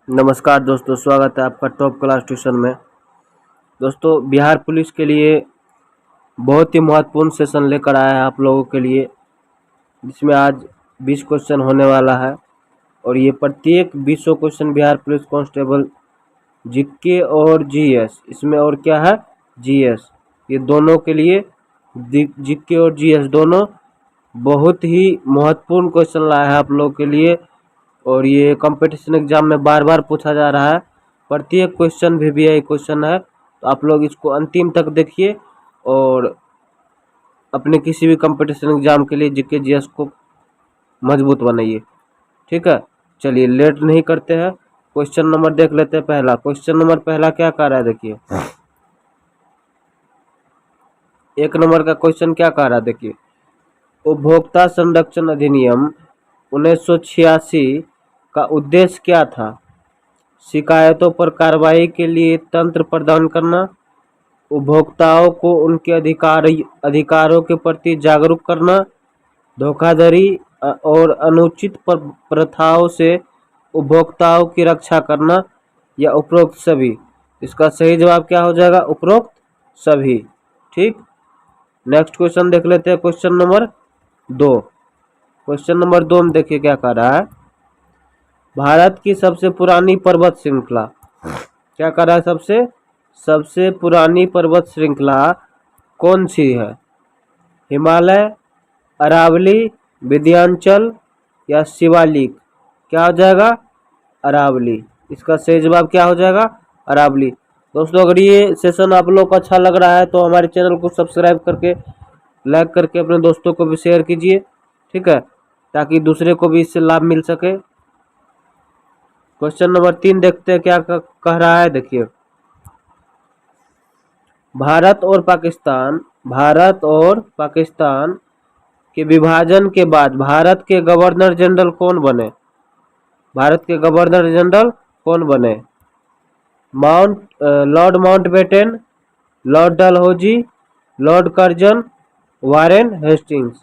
नमस्कार दोस्तों, स्वागत है आपका टॉप क्लास ट्यूशन में। दोस्तों, बिहार पुलिस के लिए बहुत ही महत्वपूर्ण सेशन लेकर आया है आप लोगों के लिए, जिसमें आज 20 क्वेश्चन होने वाला है। और ये प्रत्येक 20 question Bihar police constable GK और जीएस, इसमें और क्या है, जीएस, ये दोनों के लिए जीके और जीएस दोनों बहुत ही महत्वपूर्ण क्वेश्चन लाया है आप लोगों के लिए। और ये कंपटीशन एग्जाम में बार बार पूछा जा रहा है। प्रत्येक क्वेश्चन वीवीआई क्वेश्चन है, तो आप लोग इसको अंतिम तक देखिए और अपने किसी भी कंपटीशन एग्जाम के लिए जीके जीएस को मजबूत बनाइए। ठीक है, चलिए लेट नहीं करते हैं, क्वेश्चन नंबर देख लेते हैं। पहला क्वेश्चन नंबर पहला क्या कह रहा है, देखिए 1 नंबर का क्वेश्चन क्या कह रहा है, देखिए उपभोक्ता संरक्षण अधिनियम 1986 का उद्देश्य क्या था? शिकायतों पर कार्रवाई के लिए तंत्र प्रदान करना, उपभोक्ताओं को उनके अधिकारों के प्रति जागरूक करना, धोखाधड़ी और अनुचित प्रथाओं से उपभोक्ताओं की रक्षा करना, या उपरोक्त सभी। इसका सही जवाब क्या हो जाएगा, उपरोक्त सभी। ठीक, नेक्स्ट क्वेश्चन देख लेते हैं। क्वेश्चन नंबर 2, क्वेश्चन नंबर 2 में देखिए क्या कह रहा है, भारत की सबसे पुरानी पर्वत श्रृंखला, क्या कर रहा है, सबसे पुरानी पर्वत श्रृंखला कौन सी है? हिमालय, अरावली, विंध्याचल या शिवालिक? क्या हो जाएगा, अरावली। इसका सही जवाब क्या हो जाएगा, अरावली। दोस्तों, अगर ये सेशन आप लोग को अच्छा लग रहा है तो हमारे चैनल को सब्सक्राइब करके, लाइक करके अपने दोस्तों को भी शेयर कीजिए। ठीक है, ताकि दूसरे को भी इससे लाभ मिल सके। क्वेश्चन नंबर 3 देखते हैं क्या कह रहा है, देखिए भारत और पाकिस्तान के विभाजन के बाद भारत के गवर्नर जनरल कौन बने? भारत के गवर्नर जनरल कौन बने? Lord Mountbatten, Lord Dalhousie, Lord Curzon, Warren Hastings.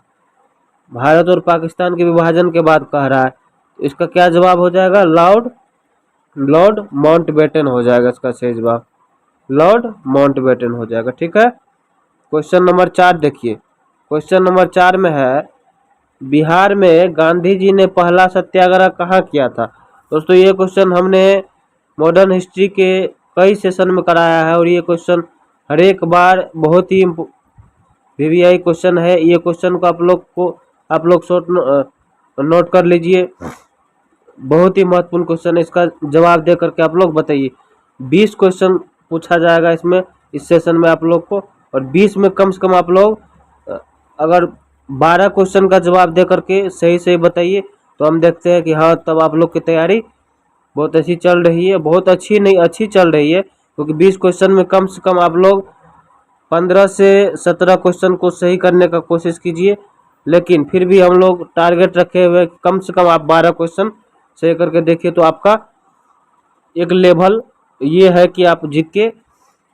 Bharat और पाकिस्तान के विभाजन के बाद कह रहा है, इसका क्या जवाब हो जाएगा, लॉर्ड माउंटबेटन हो जाएगा। इसका सही जवाब लॉर्ड माउंटबेटन हो जाएगा। ठीक है, क्वेश्चन नंबर 4 देखिए। क्वेश्चन नंबर 4 में है, बिहार में गांधी जी ने पहला सत्याग्रह कहाँ किया था? दोस्तों, ये क्वेश्चन हमने मॉडर्न हिस्ट्री के कई सेशन में कराया है, और ये क्वेश्चन हर एक बार बहुत ही वीवीआई क्वेश्चन है। ये क्वेश्चन को आप लोग शॉर्ट नोट कर लीजिए, बहुत ही महत्वपूर्ण क्वेश्चन है। इसका जवाब दे करके आप लोग बताइए। 20 क्वेश्चन पूछा जाएगा इसमें, इस सेशन में आप लोग को, और 20 में कम से कम आप लोग अगर 12 क्वेश्चन का जवाब दे करके सही सही बताइए, तो हम देखते हैं कि हाँ, तब आप लोग की तैयारी बहुत अच्छी चल रही है। बहुत अच्छी नहीं, अच्छी चल रही है, क्योंकि 20 क्वेश्चन में कम से कम आप लोग 15 से 17 क्वेश्चन को सही करने का कोशिश कीजिए। लेकिन फिर भी हम लोग टारगेट रखे हुए कम से कम आप 12 क्वेश्चन सही करके देखिए, तो आपका एक लेवल ये है कि आप जीके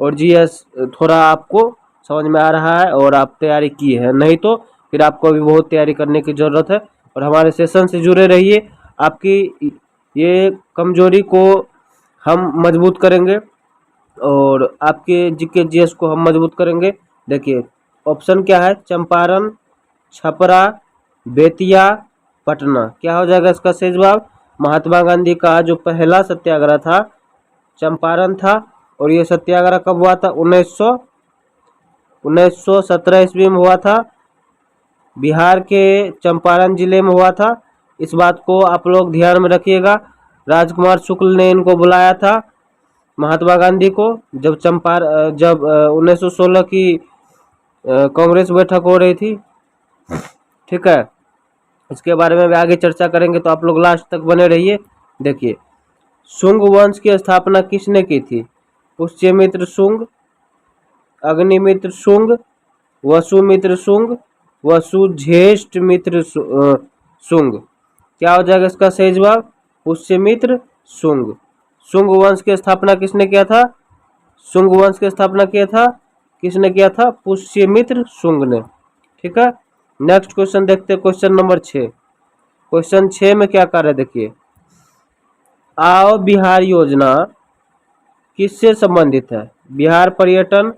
और जीएस थोड़ा आपको समझ में आ रहा है और आप तैयारी की है। नहीं तो फिर आपको अभी बहुत तैयारी करने की ज़रूरत है। और हमारे सेशन से जुड़े रहिए, आपकी ये कमजोरी को हम मजबूत करेंगे और आपके जीके जीएस को हम मजबूत करेंगे। देखिए ऑप्शन क्या है, चंपारण, छपरा, बेतिया, पटना। क्या हो जाएगा इसका सही जवाब? महात्मा गांधी का जो पहला सत्याग्रह था चंपारण था, और ये सत्याग्रह कब हुआ था? 1917 ईस्वी में हुआ था, बिहार के चंपारण जिले में हुआ था। इस बात को आप लोग ध्यान में रखिएगा। राजकुमार शुक्ल ने इनको बुलाया था, महात्मा गांधी को, जब 1916 की कांग्रेस बैठक हो रही थी। ठीक है, इसके बारे में भी आगे चर्चा करेंगे, तो आप लोग लास्ट तक बने रहिए। देखिए, शुंग वंश की स्थापना किसने की थी? पुष्यमित्र शुंग, अग्निमित्र शुंग, वसुमित्र शुंग, वसुज्येष्ठ मित्र शुंग। क्या हो जाएगा इसका सही जवाब? पुष्यमित्र शुंग। शुंग वंश की स्थापना किसने किया था? शुंग वंश की स्थापना किसने किया था? पुष्यमित्र शुंग ने। ठीक है, नेक्स्ट क्वेश्चन देखते हैं, क्वेश्चन नंबर 6। क्वेश्चन 6 में क्या कर रहे हैं, देखिए आओ बिहार योजना किससे संबंधित है? बिहार पर्यटन,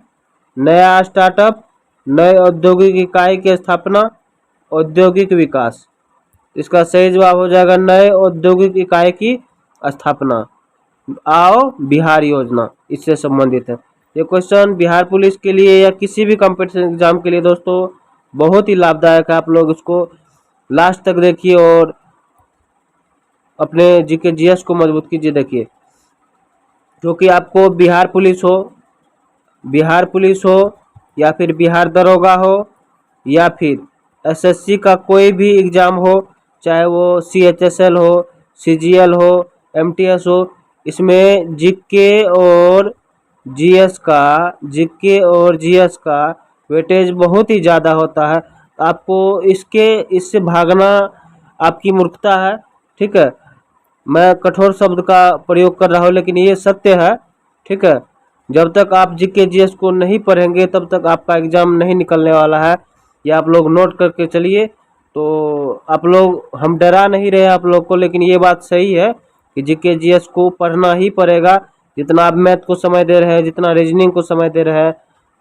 नया स्टार्टअप, नए औद्योगिक इकाई की स्थापना, औद्योगिक विकास। इसका सही जवाब हो जाएगा नए औद्योगिक इकाई की स्थापना। आओ बिहार योजना इससे संबंधित है। ये क्वेश्चन बिहार पुलिस के लिए या किसी भी कॉम्पिटिशन एग्जाम के लिए दोस्तों बहुत ही लाभदायक है। आप लोग इसको लास्ट तक देखिए और अपने जीके जीएस को मजबूत कीजिए। देखिए, क्योंकि आपको बिहार पुलिस हो या फिर बिहार दरोगा हो या फिर एसएससी का कोई भी एग्जाम हो, चाहे वो सीएचएसएल हो, सीजीएल हो, एमटीएस हो, इसमें जीके और जीएस का वेटेज बहुत ही ज़्यादा होता है। आपको इससे भागना आपकी मूर्खता है। ठीक है, मैं कठोर शब्द का प्रयोग कर रहा हूँ लेकिन ये सत्य है। ठीक है, जब तक आप जीके जीएस को नहीं पढ़ेंगे तब तक आपका एग्जाम नहीं निकलने वाला है। ये आप लोग नोट करके चलिए। तो आप लोग, हम डरा नहीं रहे आप लोग को, लेकिन ये बात सही है कि जीके जीएस को पढ़ना ही पड़ेगा। जितना आप मैथ को समय दे रहे हैं, जितना रीजनिंग को समय दे रहे हैं,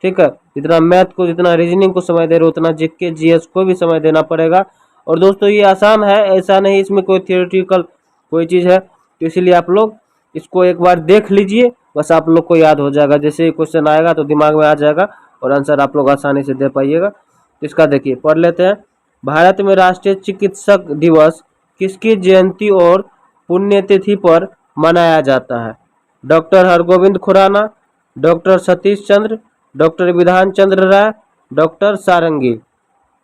ठीक है, जितना मैथ को जितना रीजनिंग को समय दे रहे हो उतना जीके जीएस को भी समय देना पड़ेगा। और दोस्तों ये आसान है, ऐसा नहीं इसमें कोई थियोरेटिकल कोई चीज़ है। तो इसीलिए आप लोग इसको एक बार देख लीजिए, बस आप लोग को याद हो जाएगा। जैसे क्वेश्चन आएगा तो दिमाग में आ जाएगा और आंसर आप लोग आसानी से दे पाइएगा। तो इसका देखिए, पढ़ लेते हैं। भारत में राष्ट्रीय चिकित्सक दिवस किसकी जयंती और पुण्यतिथि पर मनाया जाता है? Doctor Hargovind Khurana, doctor Satish Chandra, doctor Bidhan Chandra राय, डॉक्टर सारंगी।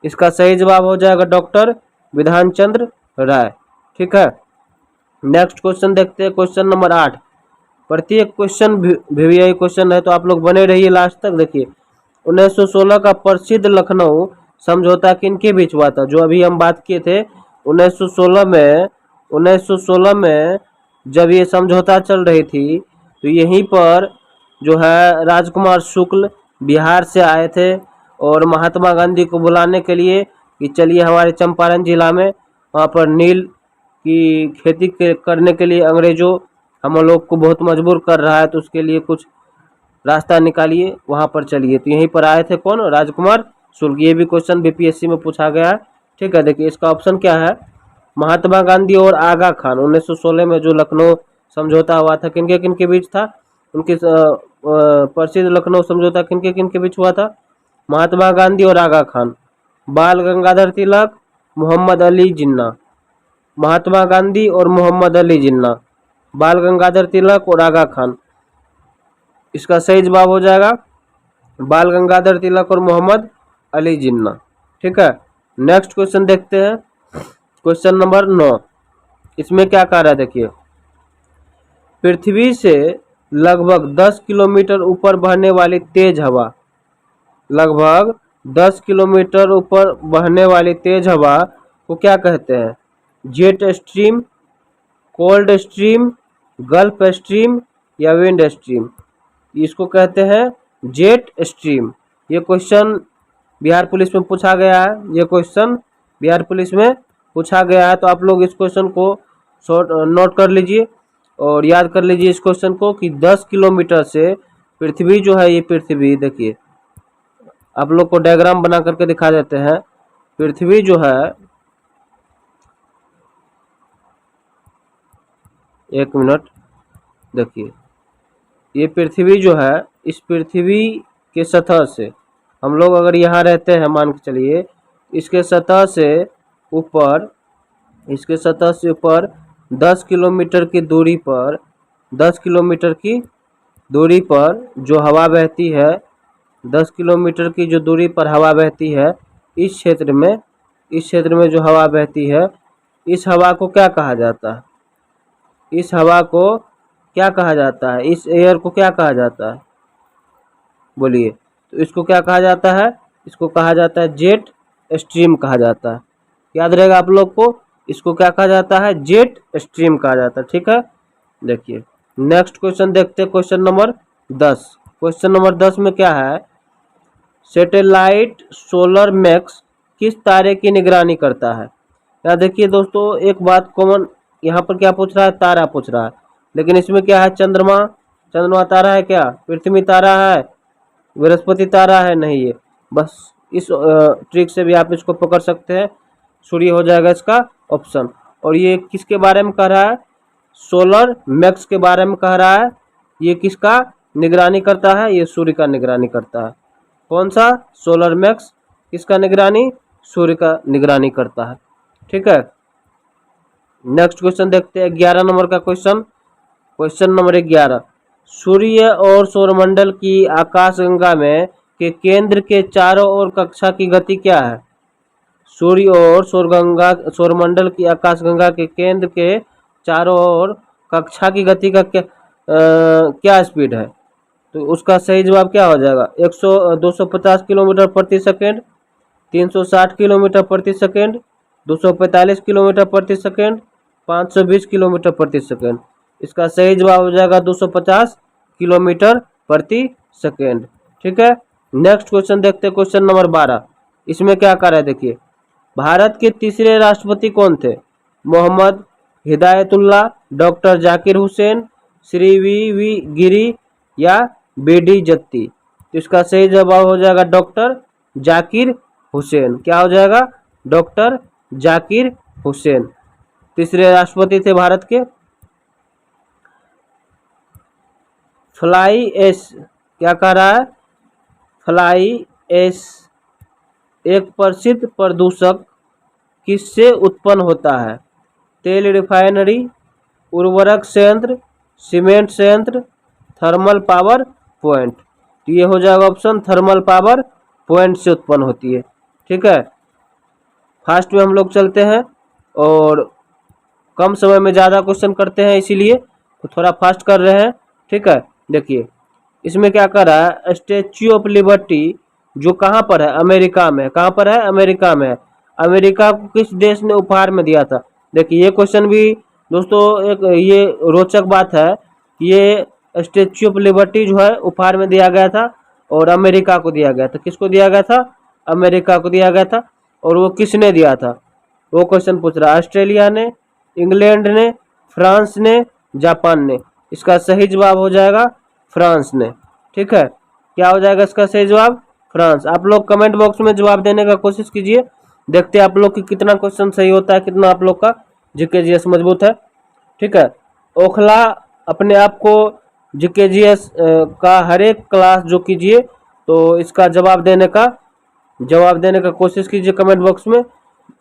इसका सही जवाब हो जाएगा डॉक्टर विधान चंद्र राय। ठीक है, नेक्स्ट क्वेश्चन देखते हैं, क्वेश्चन नंबर 8। प्रत्येक क्वेश्चन वीवीआई क्वेश्चन है तो आप लोग बने रहिए लास्ट तक। देखिए, 1916 का प्रसिद्ध लखनऊ समझौता किनके बीच हुआ था? जो अभी हम बात किए थे 1916 में जब ये समझौता चल रही थी तो यहीं पर जो है राजकुमार शुक्ल बिहार से आए थे और महात्मा गांधी को बुलाने के लिए कि चलिए हमारे चंपारण जिला में, वहाँ पर नील की खेती करने के लिए अंग्रेजों हम लोग को बहुत मजबूर कर रहा है, तो उसके लिए कुछ रास्ता निकालिए, वहाँ पर चलिए। तो यहीं पर आए थे कौन? राजकुमार शुक्ल। ये भी क्वेश्चन बीपीएससी में पूछा गया है। ठीक है, देखिए इसका ऑप्शन क्या है? महात्मा गांधी और आगा खान 1916 में जो लखनऊ समझौता हुआ था किनके किनके बीच था? उनके प्रसिद्ध लखनऊ समझौता किनके किनके बीच हुआ था? महात्मा गांधी और आगा खान। बाल गंगाधर तिलक, मोहम्मद अली जिन्ना। महात्मा गांधी और मोहम्मद अली जिन्ना, बाल गंगाधर तिलक और आगा खान। इसका सही जवाब हो जाएगा बाल गंगाधर तिलक और मोहम्मद अली जिन्ना। ठीक है, नेक्स्ट क्वेश्चन देखते हैं, क्वेश्चन नंबर 9। इसमें क्या कह रहा है? देखिए, पृथ्वी से लगभग 10 किलोमीटर ऊपर बहने वाली तेज हवा, लगभग 10 किलोमीटर ऊपर बहने वाली तेज हवा को क्या कहते हैं? Jet stream, cold stream, gulf stream या विंड स्ट्रीम। इसको कहते हैं जेट स्ट्रीम। ये क्वेश्चन बिहार पुलिस में पूछा गया है, ये क्वेश्चन बिहार पुलिस में पूछा गया है। तो आप लोग इस क्वेश्चन को नोट कर लीजिए और याद कर लीजिए इस क्वेश्चन को कि 10 किलोमीटर से पृथ्वी जो है, ये पृथ्वी देखिए, आप लोग को डायग्राम बना करके दिखा देते हैं। पृथ्वी जो है, एक मिनट, देखिए ये पृथ्वी जो है, इस पृथ्वी के सतह से हम लोग अगर यहाँ रहते हैं, मान के चलिए, इसके सतह से ऊपर 10 किलोमीटर की दूरी पर 10 किलोमीटर की दूरी पर जो हवा बहती है, 10 किलोमीटर की जो दूरी पर हवा बहती है, इस क्षेत्र में जो हवा बहती है, इस हवा को क्या कहा जाता है? इस हवा को क्या कहा जाता है? इस एयर को क्या कहा जाता है? बोलिए। तो इसको क्या कहा जाता है? इसको कहा जाता है जेट स्ट्रीम कहा जाता है। याद रहेगा आप लोग को, इसको क्या कहा जाता है? जेट स्ट्रीम कहा जाता है। ठीक है, देखिए नेक्स्ट क्वेश्चन देखते हैं, क्वेश्चन नंबर 10। क्वेश्चन नंबर 10 में क्या है? सैटेलाइट सोलर मैक्स किस तारे की निगरानी करता है? यहाँ देखिए दोस्तों, एक बात कॉमन यहाँ पर क्या पूछ रहा है? तारा पूछ रहा है। लेकिन इसमें क्या है, चंद्रमा, चंद्रमा तारा है क्या, पृथ्वी तारा है, बृहस्पति तारा है, नहीं है। बस इस ट्रिक से भी आप इसको पकड़ सकते हैं, सूर्य हो जाएगा इसका ऑप्शन। और ये किसके बारे में कह रहा है, सोलर मैक्स के बारे में कह रहा है। ये किसका निगरानी करता है, ये सूर्य का निगरानी करता है। कौन सा, सोलर मैक्स, किसका निगरानी, सूर्य का निगरानी करता है। ठीक है, नेक्स्ट क्वेश्चन देखते हैं 11 नंबर का क्वेश्चन। क्वेश्चन नंबर 11, सूर्य और सौरमंडल की आकाशगंगा में के केंद्र के चारों ओर कक्षा की गति क्या है। सूर्य और सौरमंडल की आकाशगंगा के केंद्र के चारों ओर कक्षा की गति का क्या स्पीड है। तो उसका सही जवाब क्या हो जाएगा, 250 किलोमीटर प्रति सेकेंड, 360 किलोमीटर प्रति सेकेंड, 245 किलोमीटर प्रति सेकेंड, 520 किलोमीटर प्रति सेकेंड। इसका सही जवाब हो जाएगा 250 किलोमीटर प्रति सेकेंड। ठीक है, नेक्स्ट क्वेश्चन देखते हैं, क्वेश्चन नंबर 12। इसमें क्या कर रहा है, देखिए, भारत के तीसरे राष्ट्रपति कौन थे, मोहम्मद हिदायतुल्लाह, डॉक्टर जाकिर हुसैन, श्री वी गिरी या बीडी जत्ती। तो इसका सही जवाब हो जाएगा डॉक्टर जाकिर हुसैन। क्या हो जाएगा, डॉक्टर जाकिर हुसैन तीसरे राष्ट्रपति थे भारत के। फ्लाई एश क्या कह रहा है, फ्लाई एश एक प्रसिद्ध प्रदूषक किससे उत्पन्न होता है, तेल रिफाइनरी, उर्वरक संयंत्र, सीमेंट संयंत्र, थर्मल पावर प्वाइंट। तो ये हो जाएगा ऑप्शन, थर्मल पावर प्वाइंट से उत्पन्न होती है। ठीक है, फास्ट में हम लोग चलते हैं और कम समय में ज़्यादा क्वेश्चन करते हैं, इसीलिए तो थोड़ा फास्ट कर रहे हैं। ठीक है, देखिए इसमें क्या कर रहा है, स्टैच्यू ऑफ लिबर्टी जो कहाँ पर है, अमेरिका में। कहाँ पर है, अमेरिका में है। अमेरिका को किस देश ने उपहार में दिया था। देखिए ये क्वेश्चन भी दोस्तों एक ये रोचक बात है, ये स्टैच्यू ऑफ लिबर्टी जो है उपहार में दिया गया था और अमेरिका को दिया गया था। किसको दिया गया था, अमेरिका को दिया गया था। और वो किसने दिया था, वो क्वेश्चन पूछ रहा है, ऑस्ट्रेलिया ने, इंग्लैंड ने, फ्रांस ने, जापान ने। इसका सही जवाब हो जाएगा फ्रांस ने। ठीक है, क्या हो जाएगा इसका सही जवाब, फ्रांस। आप लोग कमेंट बॉक्स में जवाब देने का कोशिश कीजिए, देखते हैं आप लोग की कितना क्वेश्चन सही होता है, कितना आप लोग का जीके जीएस मजबूत है। ठीक है, ओखला अपने आप को जीके जीएस का हर एक क्लास जो कीजिए, तो इसका जवाब देने का कोशिश कीजिए कमेंट बॉक्स में।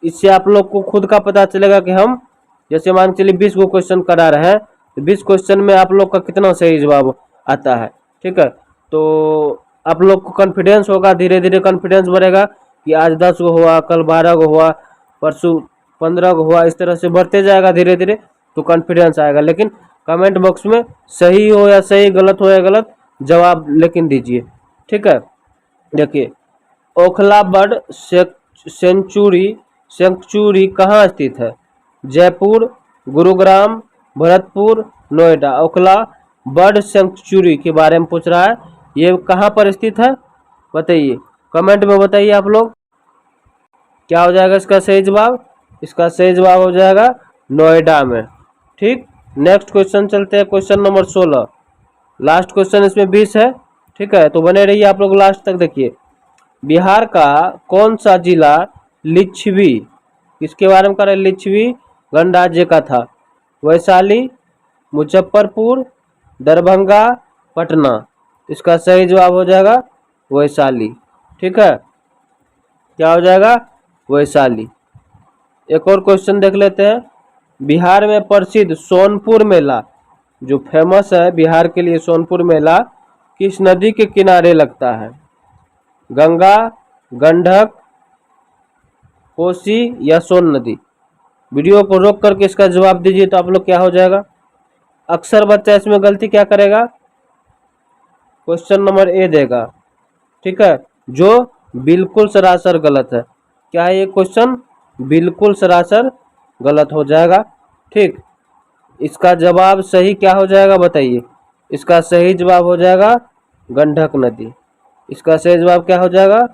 इससे आप लोग को खुद का पता चलेगा कि हम जैसे मान के चलिए 20 गो क्वेश्चन करा रहे हैं, तो 20 क्वेश्चन में आप लोग का कितना सही जवाब आता है। ठीक है, तो आप लोग को कॉन्फिडेंस होगा, धीरे धीरे कॉन्फिडेंस बढ़ेगा कि आज 10 गो हुआ, कल 12 गो हुआ, परसों 15 गो हुआ, इस तरह से बढ़ते जाएगा धीरे धीरे, तो कॉन्फिडेंस आएगा। लेकिन कमेंट बॉक्स में सही हो या सही, गलत हो या गलत, जवाब लेकिन दीजिए। ठीक है, देखिए ओखला बर्ड सेंचुरी कहाँ स्थित है, जयपुर, गुरुग्राम, भरतपुर, नोएडा। ओखला बर्ड सेंचुरी के बारे में पूछ रहा है, ये कहाँ पर स्थित है बताइए, कमेंट में बताइए आप लोग। क्या हो जाएगा इसका सही जवाब, इसका सही जवाब हो जाएगा नोएडा में। ठीक, नेक्स्ट क्वेश्चन चलते हैं, क्वेश्चन नंबर 16, लास्ट क्वेश्चन इसमें 20 है। ठीक है, तो बने रहिए आप लोग लास्ट तक। देखिए बिहार का कौन सा जिला लिच्छवी, किसके बारे में कर रहे, लिच्छवी गणराज्य का था, वैशाली, मुजफ्फरपुर, दरभंगा, पटना। इसका सही जवाब हो जाएगा वैशाली। ठीक है, क्या हो जाएगा, वैशाली। एक और क्वेश्चन देख लेते हैं, बिहार में प्रसिद्ध सोनपुर मेला जो फेमस है बिहार के लिए, सोनपुर मेला किस नदी के किनारे लगता है, गंगा, गंडक, कोसी या सोन नदी। वीडियो को रोक करके इसका जवाब दीजिए, तो आप लोग क्या हो जाएगा। अक्सर बच्चा इसमें गलती क्या करेगा, क्वेश्चन नंबर ए देगा। ठीक है, जो बिल्कुल सरासर गलत है। क्या है ये क्वेश्चन, बिल्कुल सरासर गलत हो जाएगा। ठीक, इसका जवाब सही क्या हो जाएगा बताइए, इसका सही जवाब हो जाएगा गंडक नदी। इसका सही जवाब क्या हो जाएगा,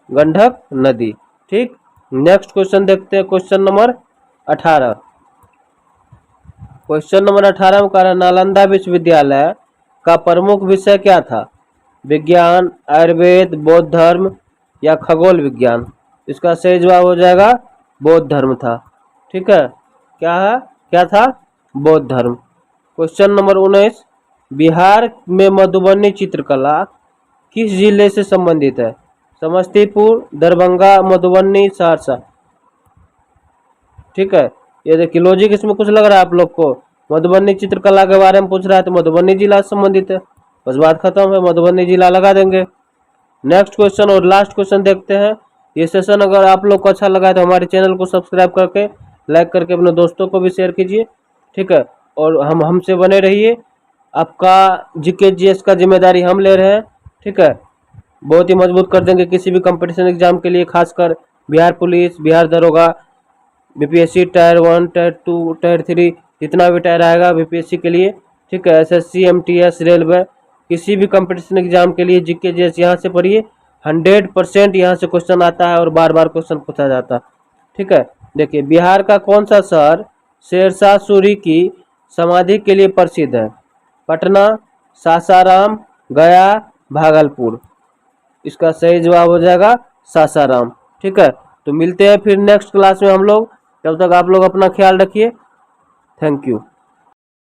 गंडक नदी। ठीक, नेक्स्ट क्वेश्चन देखते हैं, क्वेश्चन नंबर 18। क्वेश्चन नंबर 18 में कह रहा है नालंदा विश्वविद्यालय का प्रमुख विषय क्या था? विज्ञान, आयुर्वेद, बौद्ध धर्म या खगोल विज्ञान? इसका सही जवाब हो जाएगा बौद्ध धर्म था। ठीक है, क्या था? बौद्ध धर्म। क्वेश्चन नंबर 19, बिहार में मधुबनी चित्रकला किस जिले से संबंधित है? समस्तीपुर, दरभंगा, मधुबनी, सहरसा। ठीक है, ये देखिए लॉजिक इसमें कुछ लग रहा है आप लोग को? मधुबनी चित्रकला के बारे में पूछ रहा है तो मधुबनी जिला से संबंधित है, बस बात खत्म है, मधुबनी जिला लगा देंगे। नेक्स्ट क्वेश्चन और लास्ट क्वेश्चन देखते हैं। ये सेशन अगर आप लोग को अच्छा लगा है तो हमारे चैनल को सब्सक्राइब करके लाइक करके अपने दोस्तों को भी शेयर कीजिए। ठीक है, और हमसे बने रहिए। आपका जीके जीएस का जिम्मेदारी हम ले रहे हैं। ठीक है, बहुत ही मजबूत कर देंगे किसी भी कंपटीशन एग्जाम के लिए, खासकर बिहार पुलिस, बिहार दरोगा, बीपीएससी टायर 1, टायर 2, टायर 3, जितना भी टायर आएगा बीपीएससी के लिए। ठीक है, एसएससी, एमटीएस, रेलवे, किसी भी कंपटीशन एग्जाम के लिए जीके जीएस यहाँ से पढ़िए। 100% यहाँ से क्वेश्चन आता है और बार बार क्वेश्चन पूछा जाता है। ठीक है, देखिए बिहार का कौन सा शहर शेरशाह सूरी की समाधि के लिए प्रसिद्ध है? पटना, सासाराम, गया, भागलपुर। इसका सही जवाब हो जाएगा सासाराम। ठीक है, तो मिलते हैं फिर नेक्स्ट क्लास में हम लोग। तब तक आप लोग अपना ख्याल रखिए। Thank you.